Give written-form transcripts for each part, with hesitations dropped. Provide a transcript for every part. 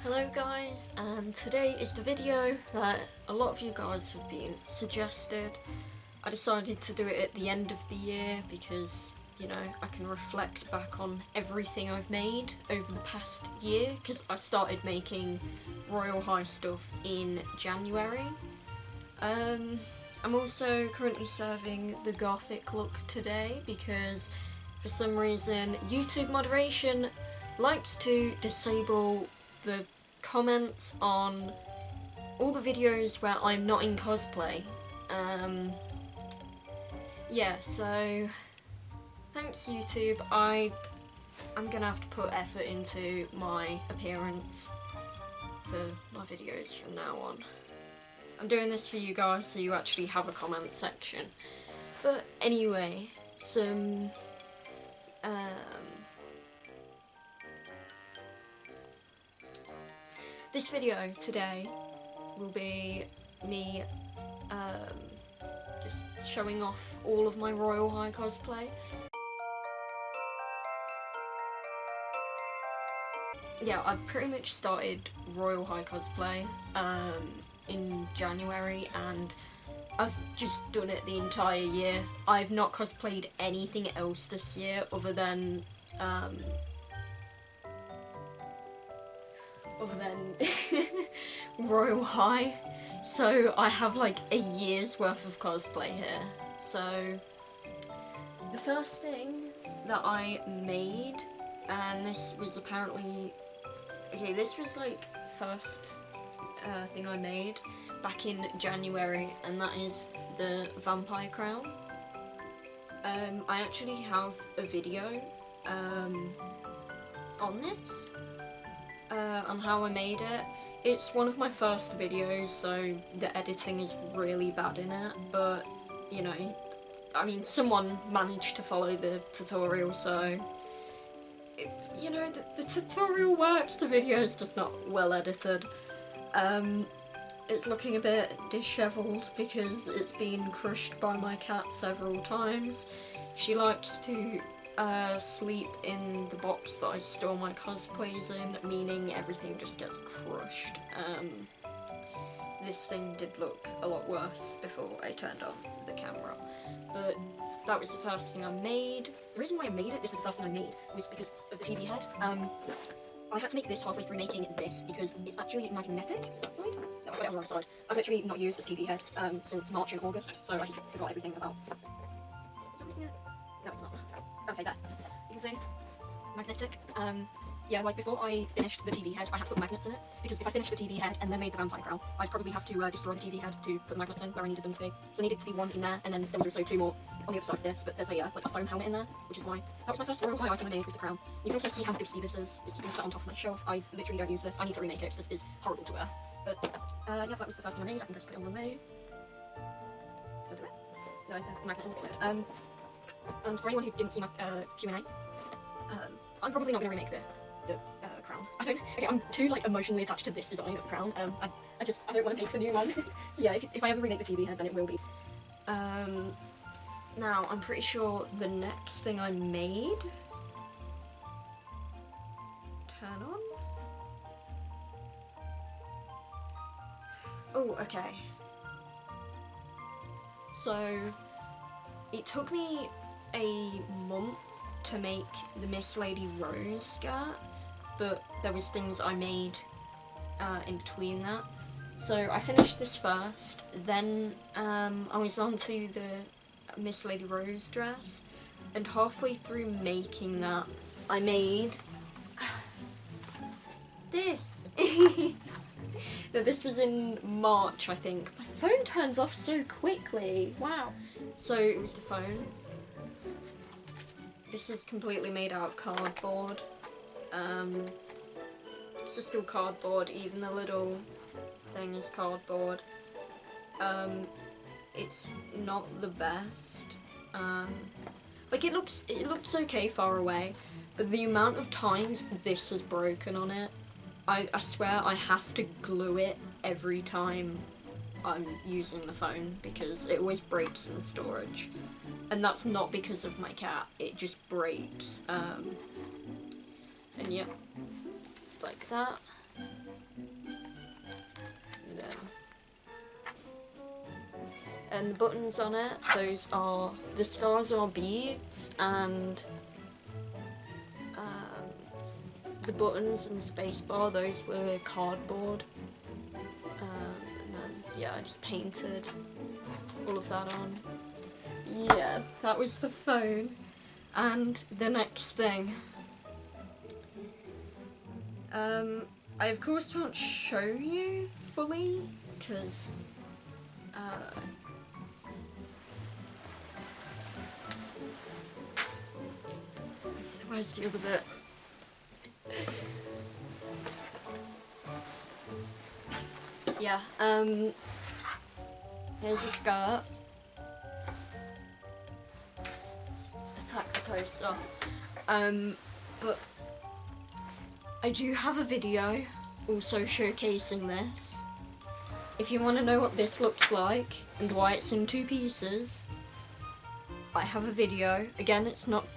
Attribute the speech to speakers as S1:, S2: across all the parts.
S1: Hello guys, and today is the video that a lot of you guys have been suggested. I decided to do it at the end of the year because, you know, I can reflect back on everything I've made over the past year, because I started making Royal High stuff in January. I'm also currently serving the Gothic look today because for some reason YouTube moderation likes to disable the comments on all the videos where I'm not in cosplay. Yeah, so thanks YouTube. I'm gonna have to put effort into my appearance for my videos from now on. I'm doing this for you guys so you actually have a comment section. But anyway, this video today will be me just showing off all of my Royal High cosplay. Yeah, I pretty much started Royal High cosplay in January, and I've just done it the entire year. I've not cosplayed anything else this year other than Royal High, so I have like a year's worth of cosplay here. So the first thing that I made, and this was apparently, okay, this was like first thing I made back in January, and that is the vampire crown. I actually have a video on this, on how I made it. It's one of my first videos, so the editing is really bad in it, but, you know, I mean, someone managed to follow the tutorial, so, you know, the tutorial works, the video is just not well edited. It's looking a bit dishevelled because it's been crushed by my cat several times. She likes to sleep in the box that I store my cosplays in, meaning everything just gets crushed. This thing did look a lot worse before I turned on the camera, but that was the first thing I made. The reason why I made it, this was the first thing I made, was because of the TV head. I had to make this halfway through making this because it's actually magnetic. Is it that side? No, I've got it on the wrong side. I've literally not used this TV head since March and August, so I just forgot everything about. Is that missing it? No, it's not. Okay, there. You can see. Magnetic. Yeah, like before I finished the TV head, I had to put magnets in it, because if I finished the TV head and then made the vampire crown, I'd probably have to destroy the TV head to put the magnets in where I needed them to be. So there needed to be one in there, and then there was also two more on the other side of this, but there's a like a foam helmet in there, which is why. That was my first Royal High item I made, was the crown. You can also see how dusty this is. It's just been sat on top of my shelf. I literally don't use this. I need to remake it, because this is horrible to wear. But, yeah, that was the first thing I made. I think I just put it on the move. Did I do it? No, the magnet in it. And for anyone who didn't see my Q&A, I'm probably not going to remake the crown. Okay, I'm too like emotionally attached to this design of the crown. I don't want to make the new one. So yeah, if I ever remake the TV head, then it will be. Now, I'm pretty sure the next thing I made... Turn on? Oh, okay. So, it took me a month to make the Miss Lady Rose skirt, but there was things I made in between that. So I finished this first, then I was on to the Miss Lady Rose dress, and halfway through making that, I made this. Now, this was in March, I think. My phone turns off so quickly, wow. So it was the phone. This is completely made out of cardboard. This is still cardboard, even the little thing is cardboard. It's not the best. Like, it looks okay far away, but the amount of times this has broken on it, I swear I have to glue it every time I'm using the phone, because it always breaks in storage. And that's not because of my cat, it just breaks. And yep, just like that. And the buttons on it, those are, the stars are beads, and the buttons and the space bar, those were cardboard. And then, yeah, I just painted all of that on. Yeah, that was the phone. And the next thing. I of course can't show you fully, because where's the other bit? Yeah, here's a skirt. Attack the poster. But I do have a video also showcasing this. If you want to know what this looks like and why it's in 2 pieces, I have a video. Again, it's not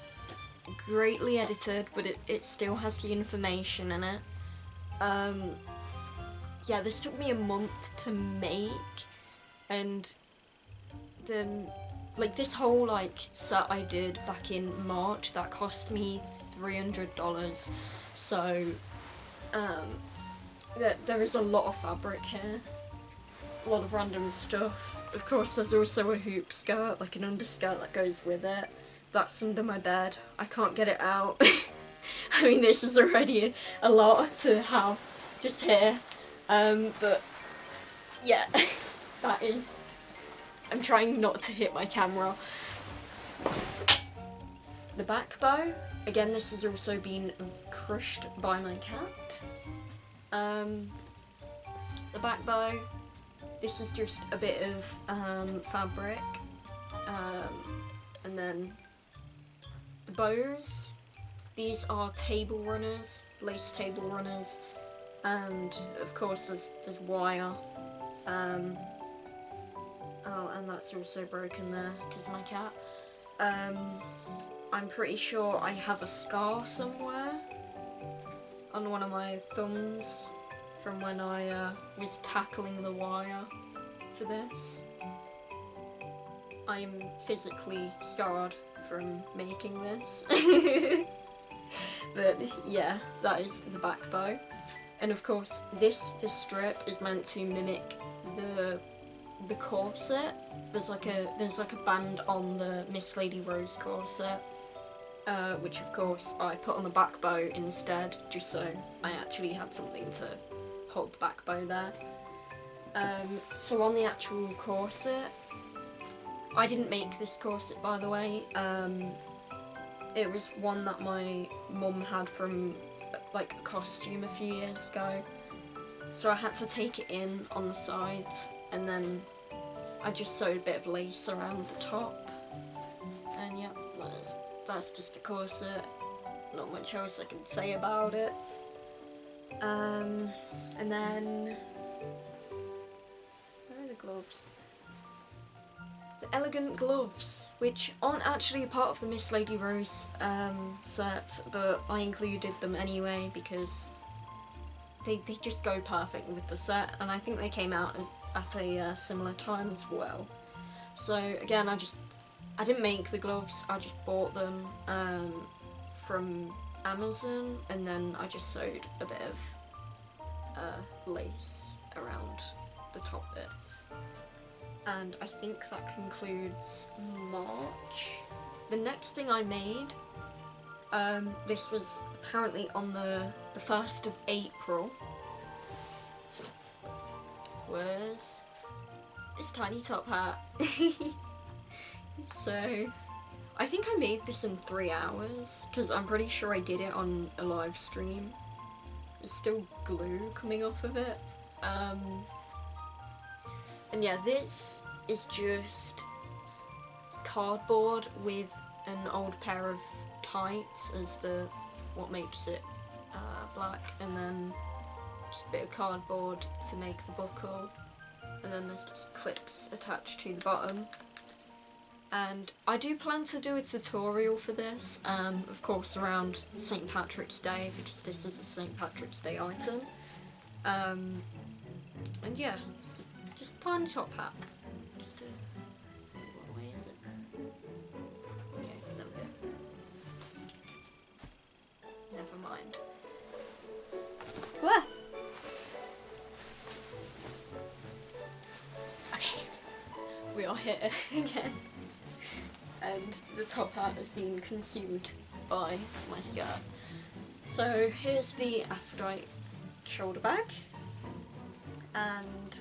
S1: greatly edited, but it still has the information in it. Yeah, this took me a month to make, and then like this whole like set I did back in March, that cost me $300. So there is a lot of fabric here, a lot of random stuff. Of course there's also a hoop skirt, like an underskirt that goes with it. That's under my bed. I can't get it out. I mean, this is already a lot to have just here. But yeah, that is, I'm trying not to hit my camera. The back bow, again this has also been crushed by my cat. The back bow, this is just a bit of fabric, and then the bows, these are table runners, lace table runners, and of course there's wire. Oh, and that's also broken there because of my cat. I'm pretty sure I have a scar somewhere on one of my thumbs from when I was tackling the wire for this. I'm physically scarred from making this. But yeah, that is the back bow. And of course this strip is meant to mimic the corset. There's like a band on the Miss Lady Rose corset, which of course I put on the back bow instead, just so I actually had something to hold the back bow there. So on the actual corset, I didn't make this corset, by the way. It was one that my mum had from like a costume a few years ago, so I had to take it in on the sides, and then I just sewed a bit of lace around the top, and yeah, that's just the corset. Not much else I can say about it. And then where are the gloves? The elegant gloves, which aren't actually a part of the Miss Lady Rose set, but I included them anyway because they just go perfect with the set, and I think they came out at a similar time as well. So again, I didn't make the gloves, I just bought them from Amazon, and then I just sewed a bit of lace around the top bits. And I think that concludes March. The next thing I made, this was apparently on the 1st of April, was this tiny top hat. So, I think I made this in 3 hours, because I'm pretty sure I did it on a live stream. There's still glue coming off of it. And yeah, this is just cardboard with an old pair of tights as what makes it black, and then just a bit of cardboard to make the buckle, and then there's just clips attached to the bottom. And I do plan to do a tutorial for this, of course around St. Patrick's Day, because this is a St. Patrick's Day item. And yeah, it's just a tiny top hat, just behind. Where? Okay, we are here again, and the top hat has been consumed by my skirt. So here's the Aphrodite shoulder bag, and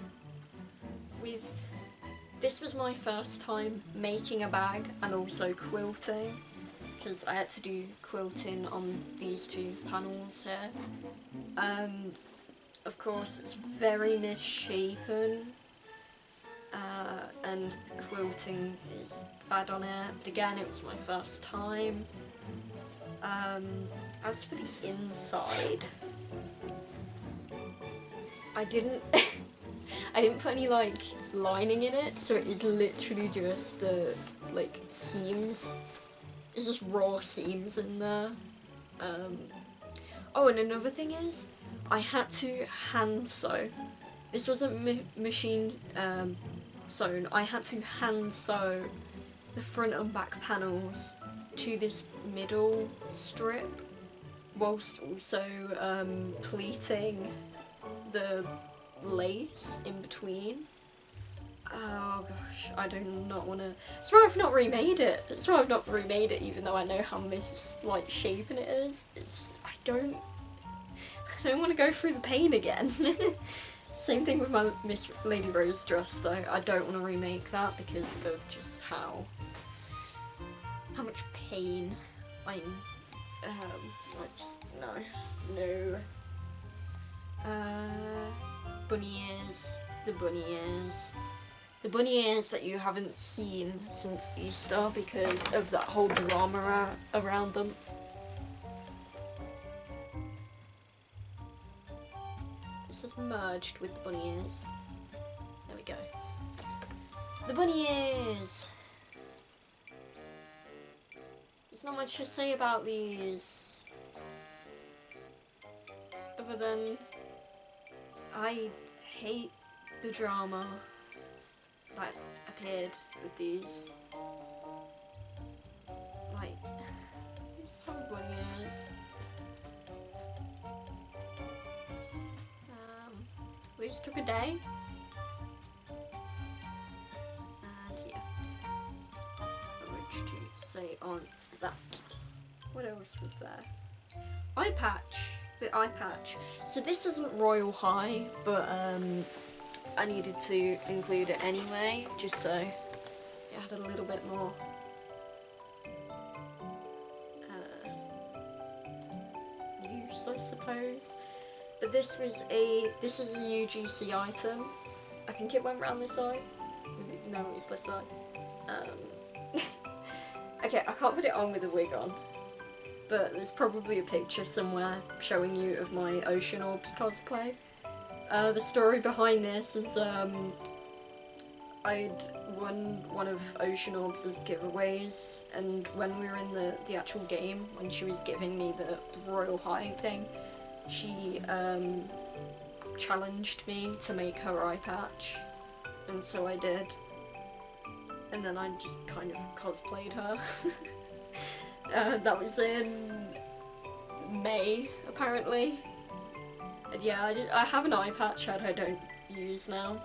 S1: this was my first time making a bag and also quilting, because I had to do quilting on these two panels here. Of course it's very misshapen, and the quilting is bad on it, but again it was my first time. As for the inside, I didn't put any like lining in it, so it is literally just the like seams. It's just raw seams in there. Oh, and another thing is, I had to hand sew. This wasn't machine sewn. I had to hand sew the front and back panels to this middle strip, whilst also pleating the lace in between. Oh gosh, I do not want to. That's why I've not remade it. That's why I've not remade it, even though I know how misshapen it is. It's just I don't want to go through the pain again. Same thing with my Miss Lady Rose dress though. I don't want to remake that because of just how much pain I'm. I just no. Bunny ears. The bunny ears that you haven't seen since Easter because of that whole drama around them. This is merged with the bunny ears. There we go. The bunny ears! There's not much to say about these, other than I hate the drama that appeared with these. Like, just how bunny ears. We just took a day. And yeah. Not much to say on that. What else was there? Eye patch. The eye patch. So this isn't Royal High, but I needed to include it anyway, just so it had a little bit more use, I suppose. But this is a UGC item. I think it went round this eye. No, it was this side. Okay, I can't put it on with a wig on, but there's probably a picture somewhere showing you of my Ocean Orbs cosplay. The story behind this is I'd won one of Ocean Orbs' giveaways, and when we were in the actual game, when she was giving me the Royal High thing, she challenged me to make her eye patch, and so I did. And then I just kind of cosplayed her. That was in May, apparently. And yeah, I have an eye patch that I don't use now,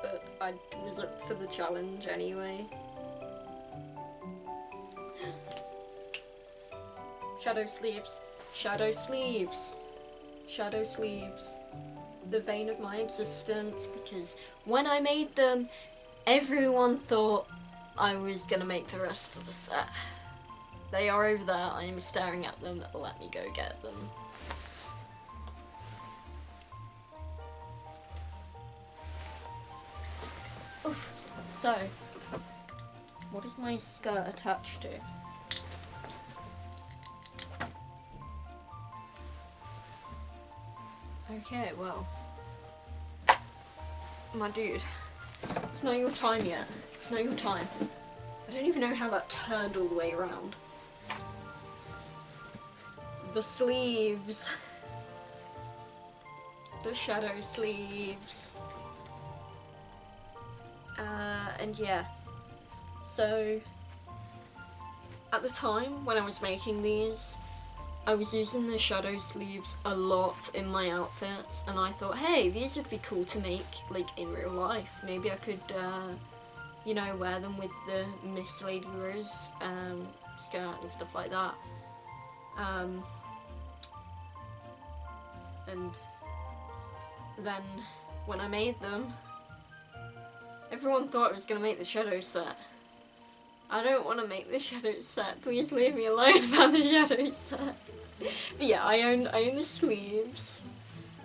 S1: but I was up for the challenge anyway. Shadow sleeves. Shadow sleeves. Shadow sleeves. The vein of my existence, because when I made them, everyone thought I was gonna make the rest of the set. They are over there, I am staring at them, let me go get them. Oof. So, what is my skirt attached to? Okay, well, my dude, it's not your time yet. It's not your time. I don't even know how that turned all the way around. The sleeves. The shadow sleeves. And yeah. So, at the time when I was making these, I was using the shadow sleeves a lot in my outfits, and I thought, hey, these would be cool to make, like, in real life. Maybe I could, you know, wear them with the Miss Lady Rose skirt and stuff like that. And then, when I made them, everyone thought I was going to make the shadow set. I don't want to make the shadow set, please leave me alone about the shadow set. But yeah, I own the sleeves,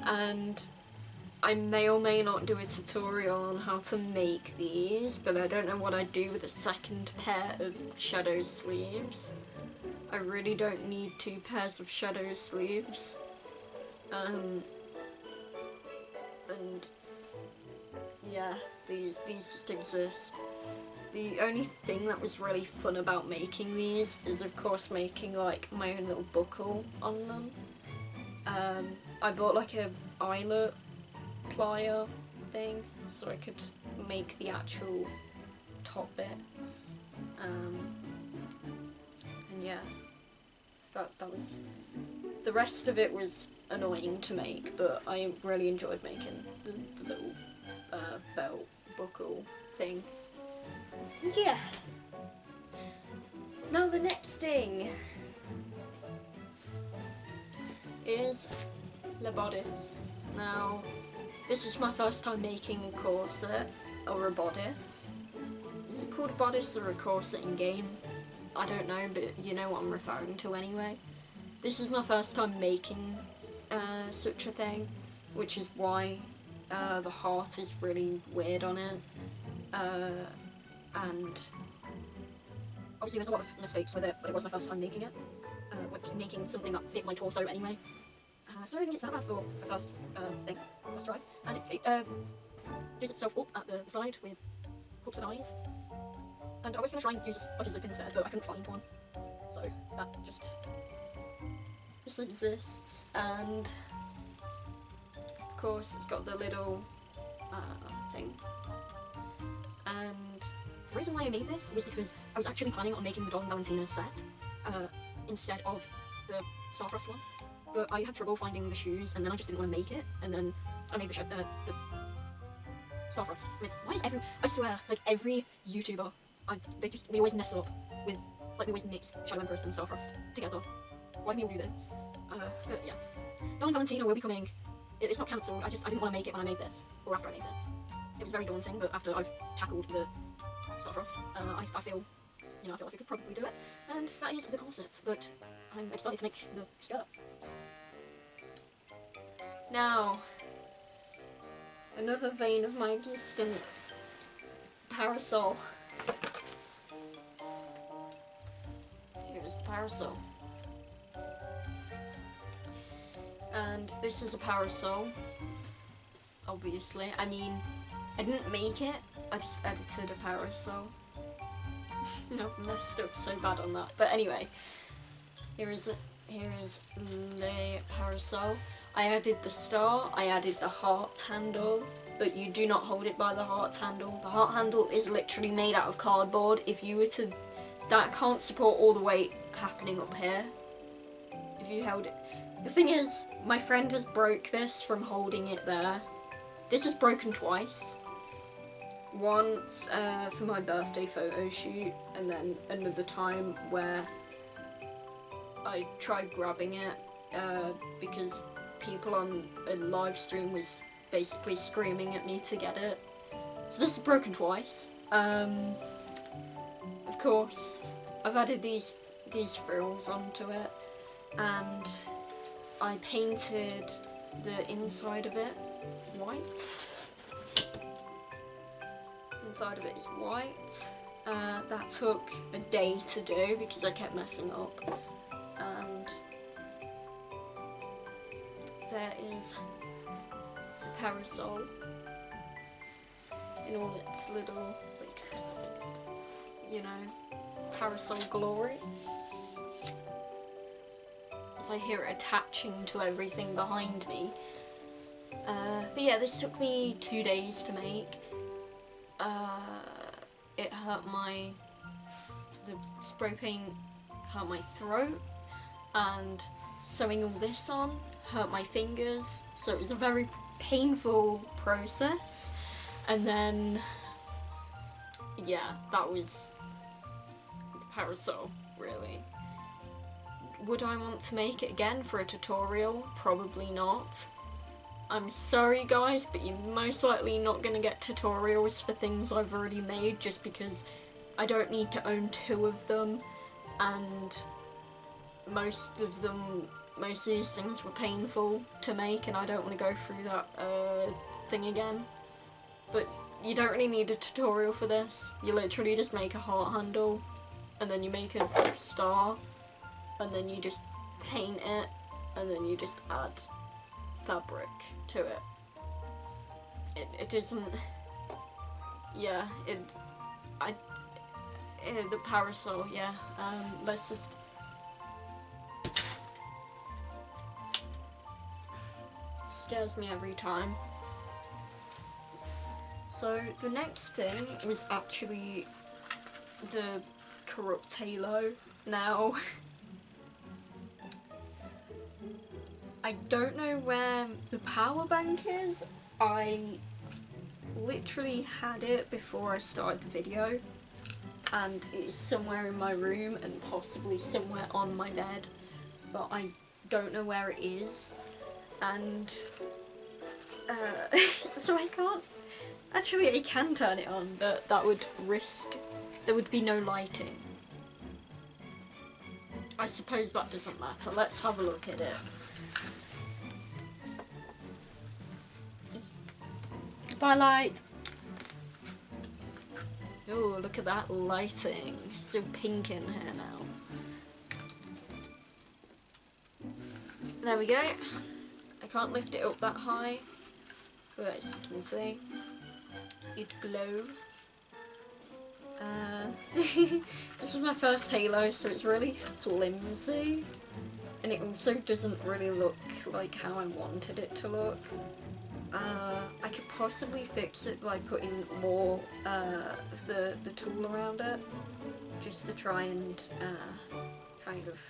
S1: and I may or may not do a tutorial on how to make these, but I don't know what I'd do with a second pair of shadow sleeves. I really don't need 2 pairs of shadow sleeves. And yeah, these just exist. The only thing that was really fun about making these is, of course, making like my own little buckle on them. I bought like a eyelet plier thing so I could make the actual top bits. And yeah, that was. The rest of it was annoying to make, but I really enjoyed making the little belt buckle thing. Yeah. Now the next thing is the bodice. Now, this is my first time making a corset or a bodice. Is it called a bodice or a corset in game? I don't know, but you know what I'm referring to anyway. This is my first time making such a thing, which is why the heart is really weird on it. And obviously there's a lot of mistakes with it, but it was my first time making it. Just making something that fit my torso anyway. So I don't think it's that bad for a first try. And it does itself up at the side with hooks and eyes. And I was going to try and use this like as a pin set, but I couldn't find one. So that just exists. And of course it's got the little thing. And the reason why I made this was because I was actually planning on making the Dawn Valentina set instead of the Starfrost one, but I had trouble finding the shoes, and then I just didn't want to make it, and then I made the Starfrost. Why is I swear, like every YouTuber, they always mess up with, like they always mix Shadow Empress and Starfrost together. Why do we all do this? But yeah, Dawn Valentina will be coming. It's not cancelled. I didn't want to make it when I made this, or after I made this. It was very daunting, but after I've tackled the Starfrost, I feel like I could probably do it, and that is the corset, but I'm excited to make the skirt. Now, another vein of my existence, parasol. Here's the parasol. And this is a parasol, obviously. I mean, I didn't make it, I just edited a parasol. I've messed up so bad on that. But anyway, here is the parasol. I added the star, I added the heart handle, but you do not hold it by the heart handle. The heart handle is literally made out of cardboard. If you were to, that can't support all the weight happening up here. If you held it. The thing is, my friend has broke this from holding it there. This is broken twice. Once for my birthday photo shoot, and then another time where I tried grabbing it because people on a live stream was basically screaming at me to get it. So this is broken twice. Of course, I've added these frills onto it, and I painted the inside of it white. Inside of it is white. That took a day to do because I kept messing up. And there is the parasol in all its little, like, you know, parasol glory. So I hear it attaching to everything behind me. But yeah, this took me 2 days to make. It hurt the spray paint hurt my throat, and sewing all this on hurt my fingers, so it was a very painful process. And then, yeah, that was the parasol, really. Would I want to make it again for a tutorial? Probably not. I'm sorry guys, but you're most likely not going to get tutorials for things I've already made, just because I don't need to own 2 of them, and most of these things were painful to make, and I don't want to go through that thing again. But you don't really need a tutorial for this. You literally just make a heart handle, and then you make a big star, and then you just paint it, and then you just add fabric to it. It isn't, yeah, the parasol, yeah, let's just, scares me every time. So the next thing was actually the corrupt halo. Now, I don't know where the power bank is. I literally had it before I started the video, and it is somewhere in my room and possibly somewhere on my bed, but I don't know where it is. And so I can't, actually I can turn it on, but that would risk, there would be no lighting. I suppose that doesn't matter. Let's have a look at it. Bye light! Oh, look at that lighting. So pink in here now. There we go. I can't lift it up that high, but as you can see, it glow. This is my first halo, so it's really flimsy, and it also doesn't really look like how I wanted it to look. I could possibly fix it by putting more of the tulle around it, just to try and kind of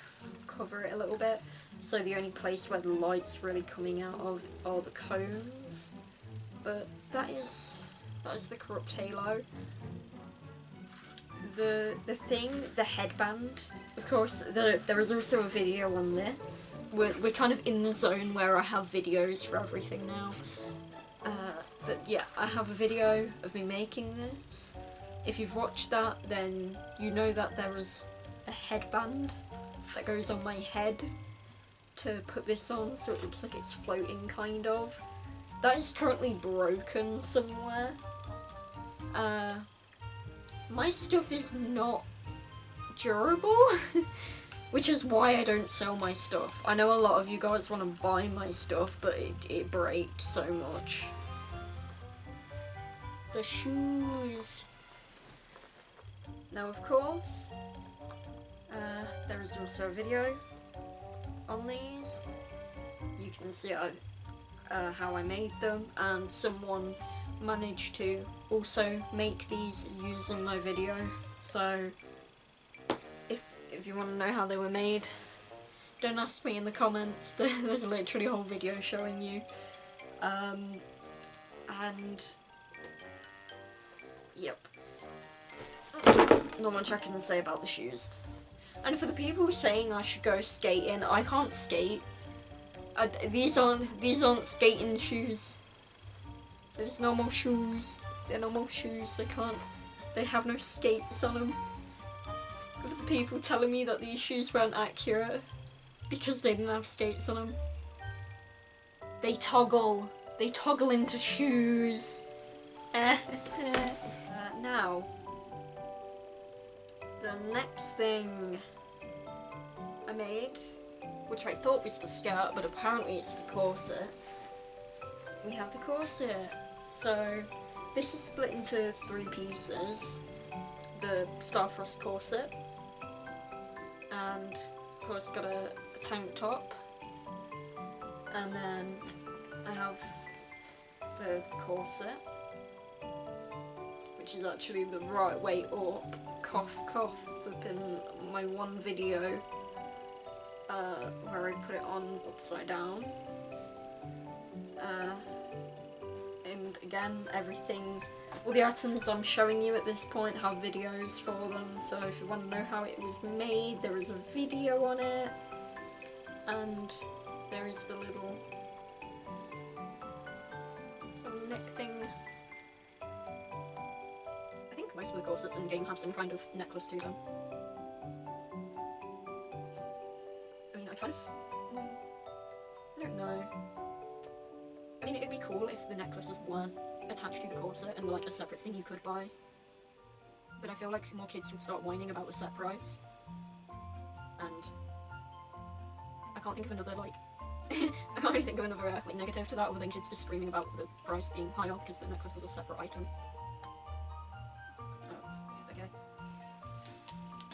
S1: cover it a little bit, so the only place where the light's really coming out of are the cones. But that is the corrupt halo. The headband, of course, there is also a video on this. We're kind of in the zone where I have videos for everything now. But yeah, I have a video of me making this. If you've watched that, then you know that there is a headband that goes on my head to put this on, so it looks like it's floating, kind of. That is currently broken somewhere. My stuff is not durable, which is why I don't sell my stuff. I know a lot of you guys want to buy my stuff, but it breaks so much. The shoes. Now, of course, there is also a video on these. You can see how I made them, and someone managed to also make these using my video. So if you want to know how they were made, don't ask me in the comments. There's literally a whole video showing you. And yep, not much I can say about the shoes. And for the people saying I should go skating, I can't skate. These aren't skating shoes. They're just normal shoes. They're normal shoes. They have no skates on them. For the people telling me that these shoes weren't accurate because they didn't have skates on them. They toggle into shoes. Now, the next thing I made, which I thought was the skirt, but apparently it's the corset. We have the corset. So this is split into 3 pieces. The Starfrost corset, and of course got a tank top, and then I have the corset, which is actually the right way up. Cough cough, flipping my one video where I put it on upside down. And again, everything, all the items I'm showing you at this point have videos for them, so if you want to know how it was made, there is a video on it, and there is the little neck thing. I think most of the corsets in the game have some kind of necklace to them. I mean, I don't know. I mean, it'd be cool if the necklaces weren't attached to the corset and were like a separate thing you could buy. But I feel like more kids would start whining about the set price. And I can't think of another, like, I can't really think of another like, negative to that other than kids just screaming about the price being higher because the necklace is a separate item. Oh, okay.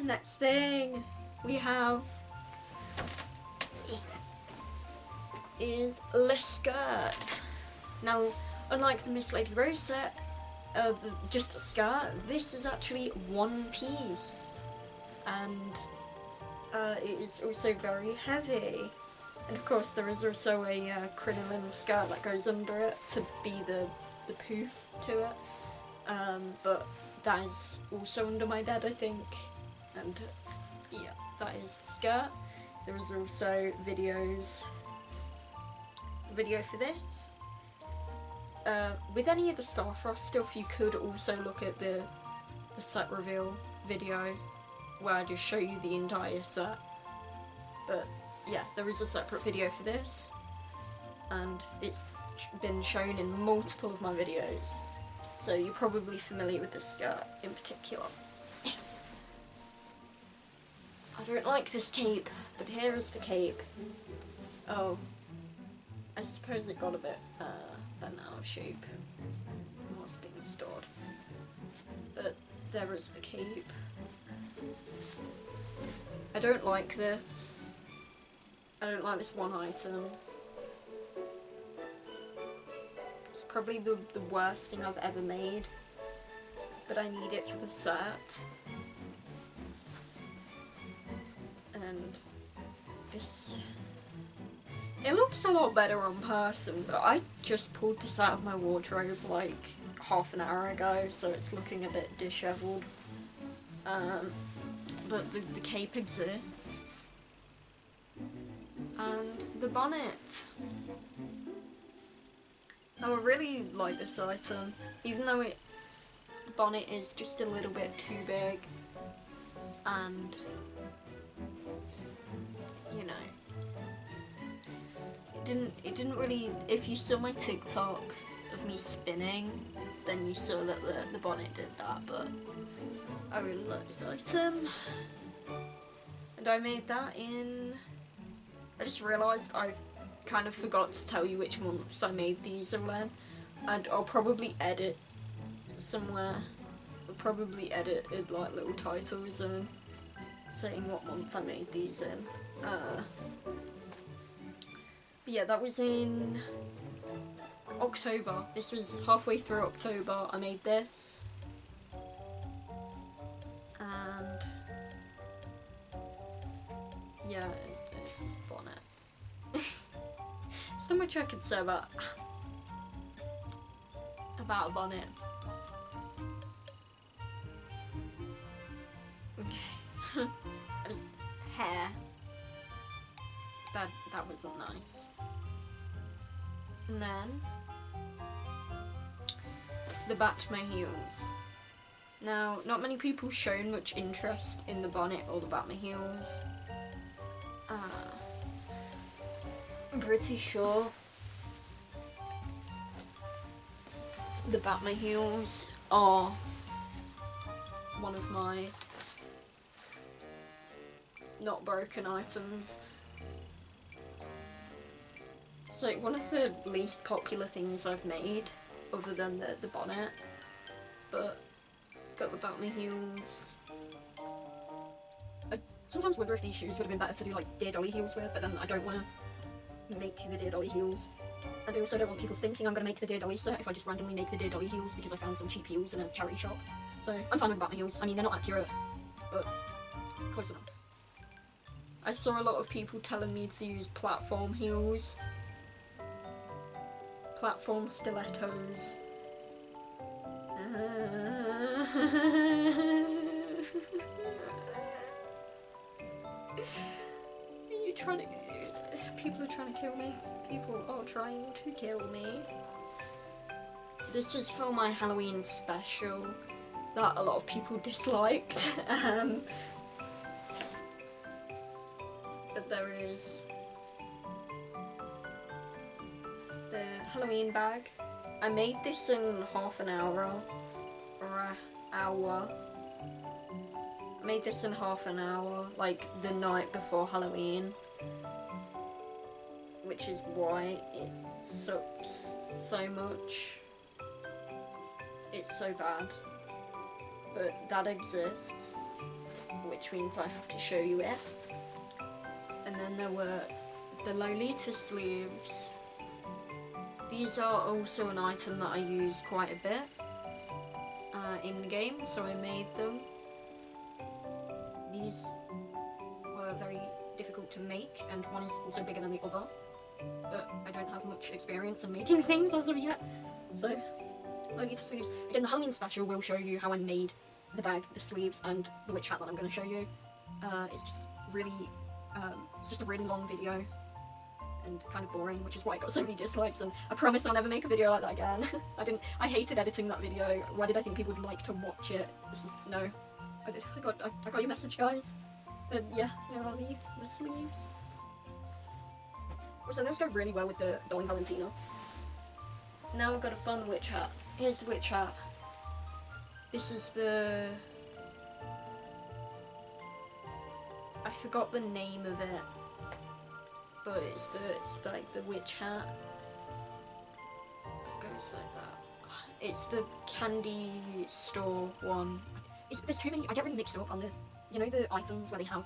S1: Next thing we have is the skirt. Now, unlike the Miss Lady Rose set, just a skirt, this is actually one piece, and it is also very heavy. And of course there is also a crinoline skirt that goes under it to be the poof to it, but that is also under my bed, I think, and yeah, that is the skirt. There is also video for this. With any of the Starfrost stuff, you could also look at the set reveal video where I just show you the entire set. But yeah, there is a separate video for this, and it's been shown in multiple of my videos, so you're probably familiar with this skirt in particular. I don't like this cape, but here is the cape. Oh, I suppose it got a bit bent out of shape whilst being stored. But there is the cape. I don't like this. I don't like this one item. It's probably the worst thing I've ever made, but I need it for the set. And this... It looks a lot better on person, but I just pulled this out of my wardrobe like half an hour ago, so it's looking a bit disheveled. But the cape exists. And the bonnet. Now I really like this item, even though the bonnet is just a little bit too big, and you know, it didn't really, if you saw my TikTok of me spinning, then you saw that the bonnet did that, but I really like this item. And I made that in, I just realised I've kind of forgot to tell you which months I made these all in, and I'll probably edit somewhere, I'll probably edit it like little titles and saying what month I made these in. But yeah, that was in October. This was halfway through October I made this. And yeah, it's this bonnet. There's not much I could say about a bonnet. Okay. Just hair. That wasn't nice. And then the back to my heels. Now, not many people shown much interest in the bonnet or the back to my heels. I'm pretty sure the back to my heels are one of my not broken items. It's like one of the least popular things I've made, other than the bonnet, but got the back to my heels. I sometimes wonder if these shoes would have been better to do like Dear Dolly heels with, but then I don't want to make the Dear Dolly heels. And I also don't want people thinking I'm going to make the Dear Dolly set if I just randomly make the Dear Dolly heels because I found some cheap heels in a charity shop. So I'm fine with the back to my heels. I mean, they're not accurate, but close enough. I saw a lot of people telling me to use platform heels. Platform stilettos. Are you trying to... People are trying to kill me. People are trying to kill me. So this was for my Halloween special that a lot of people disliked. But there is the Halloween bag. I made this in half an hour, or an hour. I made this in half an hour, like the night before Halloween, which is why it sucks so much. It's so bad, but that exists, which means I have to show you it. And then there were the Lolita sleeves. These are also an item that I use quite a bit in the game, so I made them. These were very difficult to make, and one is also bigger than the other, but I don't have much experience in making things as of yet, so Lolita sleeves. Again, the Halloween special will show you how I made the bag, the sleeves, and the witch hat that I'm going to show you. It's just a really long video and kind of boring, which is why I got so many dislikes, and I promise I'll never make a video like that again. I hated editing that video. Why did I think people would like to watch it? No. I got your message, guys. Yeah, there are the sleeves. So those go really well with the Darling Valentina. Now we've got to find the witch hat. Here's the witch hat. This is the... I forgot the name of it, but it's like the witch hat. It goes like that. It's the candy store one. There's too many. I get really mixed up on the, you know, the items where they have.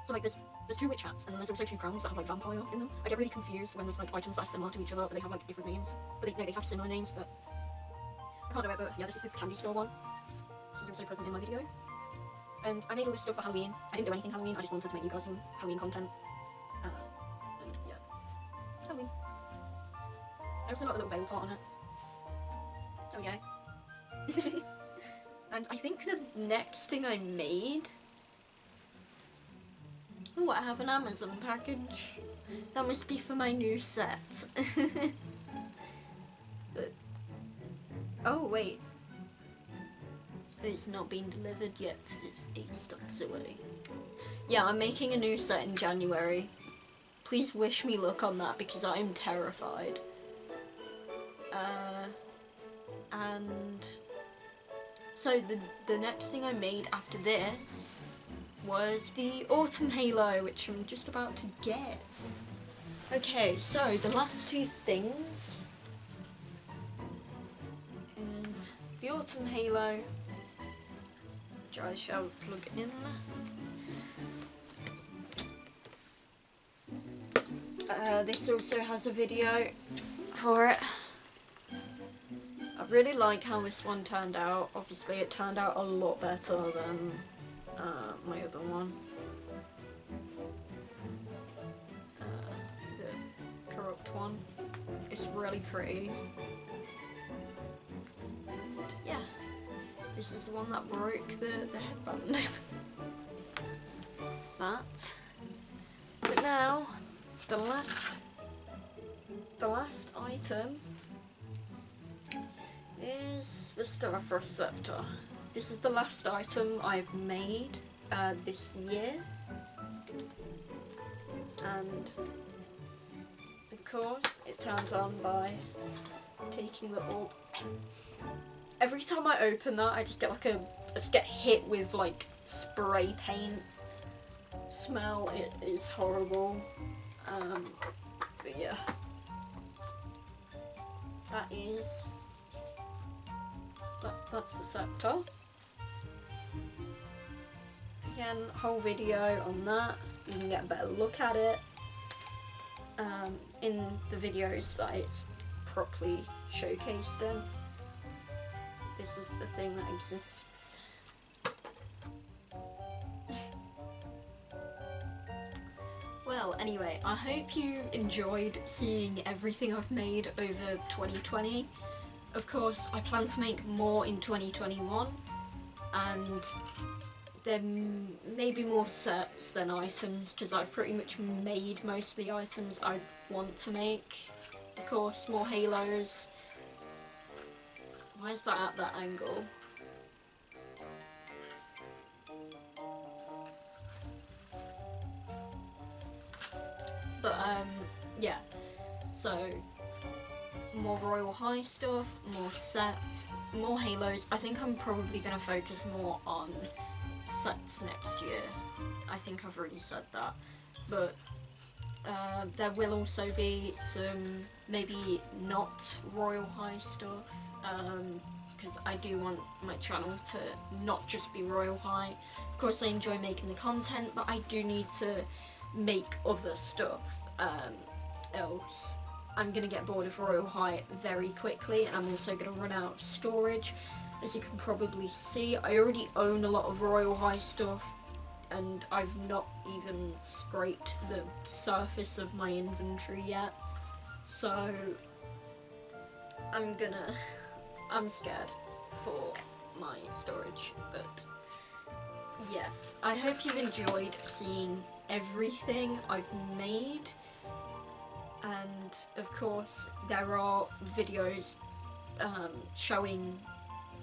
S1: So like there's 2 witch hats, and then there's also 2 crowns that have like vampire in them. I get really confused when there's like items that are similar to each other, but they have like different names. But they have similar names, but I can't remember. Yeah, this is the candy store one. This was also present in my video. And I made all this stuff for Halloween. I didn't do anything Halloween, I just wanted to make you guys some Halloween content. And yeah, Halloween. I also got a little veil part on it. There we go. And I think the next thing I made... Oh, I have an Amazon package. That must be for my new set. But... Oh, wait. It's not been delivered yet. It's 8 steps away. Yeah, I'm making a new set in January. Please wish me luck on that because I'm terrified. And... So the next thing I made after this was the Autumn Halo, which I'm just about to get. Okay, so the last 2 things is the Autumn Halo, which I shall plug in. This also has a video for it. I really like how this one turned out. Obviously it turned out a lot better than my other one. The corrupt one. It's really pretty. And yeah, this is the one that broke the headband. That. But now, the last item is the Starfrost Scepter. This is the last item I've made this year, and of course it turns on by taking the orb. Every time I open that, I just get hit with like spray paint smell. It is horrible. But yeah, that's the scepter. Again, whole video on that. You can get a better look at it in the videos that it's properly showcased in. This is the thing that exists. Well, anyway, I hope you enjoyed seeing everything I've made over 2020. Of course, I plan to make more in 2021, and there may be more sets than items, because I've pretty much made most of the items I want to make. Of course, more halos. Why is that at that angle? But, yeah. So, more Royal High stuff, more sets, more halos. I think I'm probably going to focus more on sets next year. I think I've already said that. But there will also be some maybe not Royal High stuff, because I do want my channel to not just be Royal High. Of course I enjoy making the content, but I do need to make other stuff, else I'm going to get bored of Royal High very quickly, and I'm also going to run out of storage. As you can probably see, I already own a lot of Royal High stuff, and I've not even scraped the surface of my inventory yet. So I'm scared for my storage, but yes, I hope you've enjoyed seeing everything I've made. And of course there are videos showing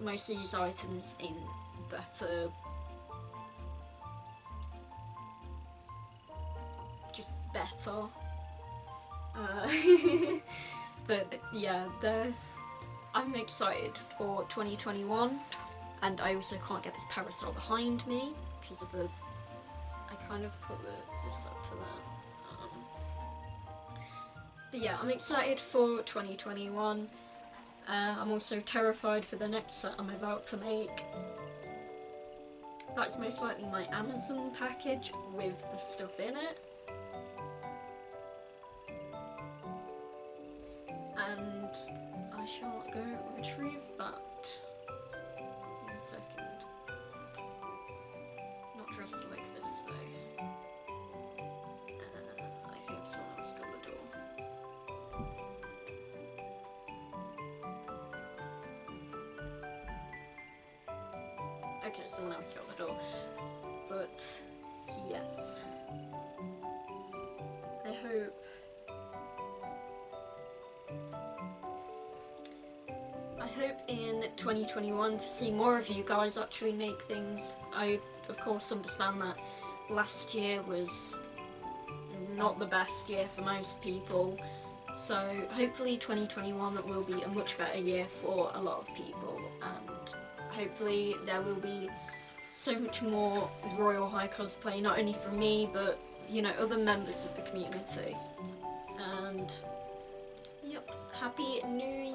S1: most of these items in better, just better. But yeah, I'm excited for 2021, and I also can't get this parasol behind me because of the, I kind of put this up to there. But yeah, I'm excited for 2021. I'm also terrified for the next set I'm about to make. That's most likely my Amazon package with the stuff in it. And I shall go retrieve that in a second. Not dressed like this though. I think someone else got the door. Okay, someone else got the door. But yes, I hope in 2021 to see more of you guys actually make things. I of course understand that last year was not the best year for most people, so hopefully 2021 will be a much better year for a lot of people, and hopefully there will be so much more Royal High cosplay, not only from me, but, you know, other members of the community. And, yep, Happy New